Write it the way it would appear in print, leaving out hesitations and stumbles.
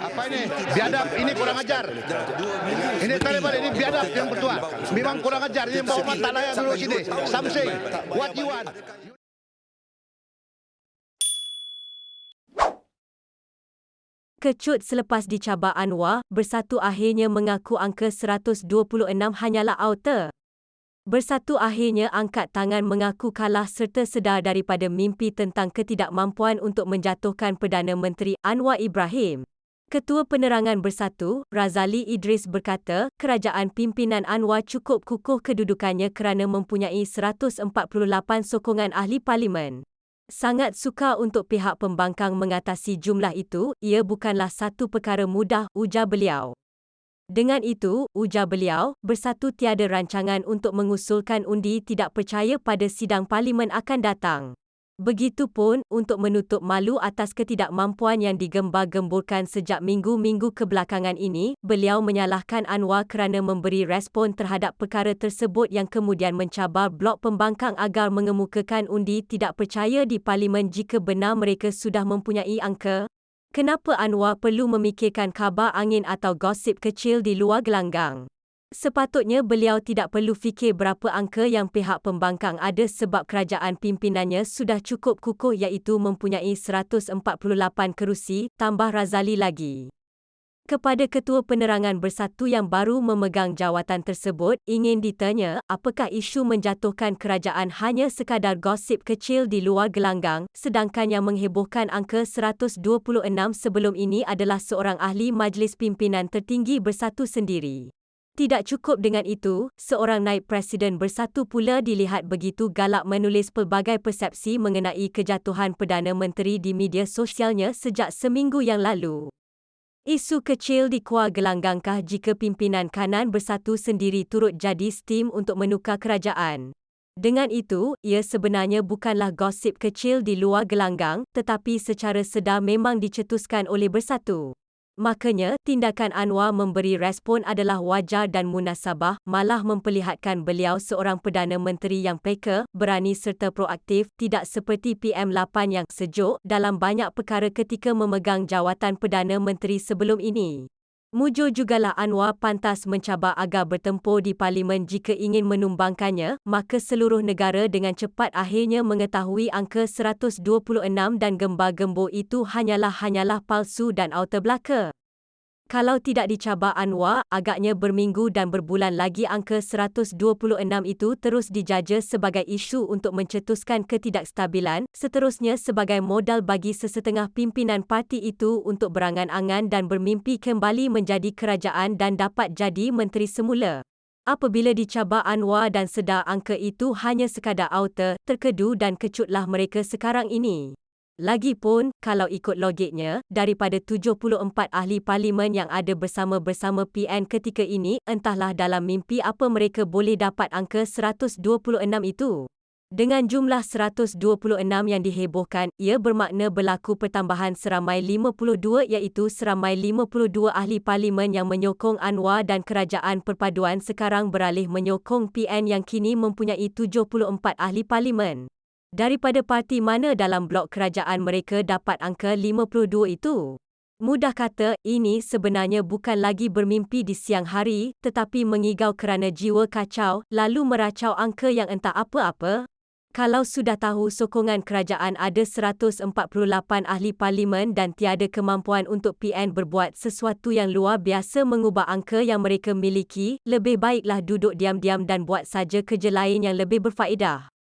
Apa ini? Biadab, ini kurang ajar. Ini Taliban, ini biadab yang bertuah. Memang kurang ajar, ini bawa mata layak dulu sini. Something, what you want. Kecut selepas dicabar Anwar, Bersatu akhirnya mengaku angka 126 hanyalah auta. Bersatu akhirnya angkat tangan mengaku kalah serta sedar daripada mimpi tentang ketidakmampuan untuk menjatuhkan Perdana Menteri Anwar Ibrahim. Ketua Penerangan Bersatu, Razali Idris berkata, kerajaan pimpinan Anwar cukup kukuh kedudukannya kerana mempunyai 148 sokongan ahli parlimen. Sangat sukar untuk pihak pembangkang mengatasi jumlah itu, ia bukanlah satu perkara mudah, ujar beliau. Dengan itu, ujar beliau, Bersatu tiada rancangan untuk mengusulkan undi tidak percaya pada sidang parlimen akan datang. Begitupun, untuk menutup malu atas ketidakmampuan yang digembar-gemburkan sejak minggu-minggu kebelakangan ini, beliau menyalahkan Anwar kerana memberi respon terhadap perkara tersebut yang kemudian mencabar blok pembangkang agar mengemukakan undi tidak percaya di parlimen jika benar mereka sudah mempunyai angka. Kenapa Anwar perlu memikirkan khabar angin atau gosip kecil di luar gelanggang? Sepatutnya beliau tidak perlu fikir berapa angka yang pihak pembangkang ada sebab kerajaan pimpinannya sudah cukup kukuh iaitu mempunyai 148 kerusi, tambah Razali lagi. Kepada Ketua Penerangan Bersatu yang baru memegang jawatan tersebut, ingin ditanya, apakah isu menjatuhkan kerajaan hanya sekadar gosip kecil di luar gelanggang, sedangkan yang menghebohkan angka 126 sebelum ini adalah seorang ahli Majlis Pimpinan Tertinggi Bersatu sendiri. Tidak cukup dengan itu, seorang naib Presiden Bersatu pula dilihat begitu galak menulis pelbagai persepsi mengenai kejatuhan Perdana Menteri di media sosialnya sejak seminggu yang lalu. Isu kecil di Kuala Gelanggangkah jika pimpinan kanan Bersatu sendiri turut jadi steam untuk menukar kerajaan? Dengan itu, ia sebenarnya bukanlah gosip kecil di luar gelanggang, tetapi secara sedar memang dicetuskan oleh Bersatu. Makanya, tindakan Anwar memberi respon adalah wajar dan munasabah, malah memperlihatkan beliau seorang Perdana Menteri yang peka, berani serta proaktif, tidak seperti PM8 yang sejuk dalam banyak perkara ketika memegang jawatan Perdana Menteri sebelum ini. Mujur jugalah Anwar pantas mencabar agar bertempur di parlimen jika ingin menumbangkannya, maka seluruh negara dengan cepat akhirnya mengetahui angka 126 dan gembar-gembur itu hanyalah palsu dan auta belaka. Kalau tidak dicabar Anwar, agaknya berminggu dan berbulan lagi angka 126 itu terus dijaja sebagai isu untuk mencetuskan ketidakstabilan, seterusnya sebagai modal bagi sesetengah pimpinan parti itu untuk berangan-angan dan bermimpi kembali menjadi kerajaan dan dapat jadi menteri semula. Apabila dicabar Anwar dan sedar angka itu hanya sekadar auta, terkedu dan kecutlah mereka sekarang ini. Lagipun, kalau ikut logiknya, daripada 74 ahli parlimen yang ada bersama-bersama PN ketika ini, entahlah dalam mimpi apa mereka boleh dapat angka 126 itu. Dengan jumlah 126 yang dihebohkan, ia bermakna berlaku pertambahan seramai 52 iaitu seramai 52 ahli parlimen yang menyokong Anwar dan kerajaan perpaduan sekarang beralih menyokong PN yang kini mempunyai 74 ahli parlimen. Daripada parti mana dalam blok kerajaan mereka dapat angka 52 itu? Mudah kata, ini sebenarnya bukan lagi bermimpi di siang hari, tetapi mengigau kerana jiwa kacau, lalu meracau angka yang entah apa-apa. Kalau sudah tahu sokongan kerajaan ada 148 ahli parlimen dan tiada kemampuan untuk PN berbuat sesuatu yang luar biasa mengubah angka yang mereka miliki, lebih baiklah duduk diam-diam dan buat saja kerja lain yang lebih berfaedah.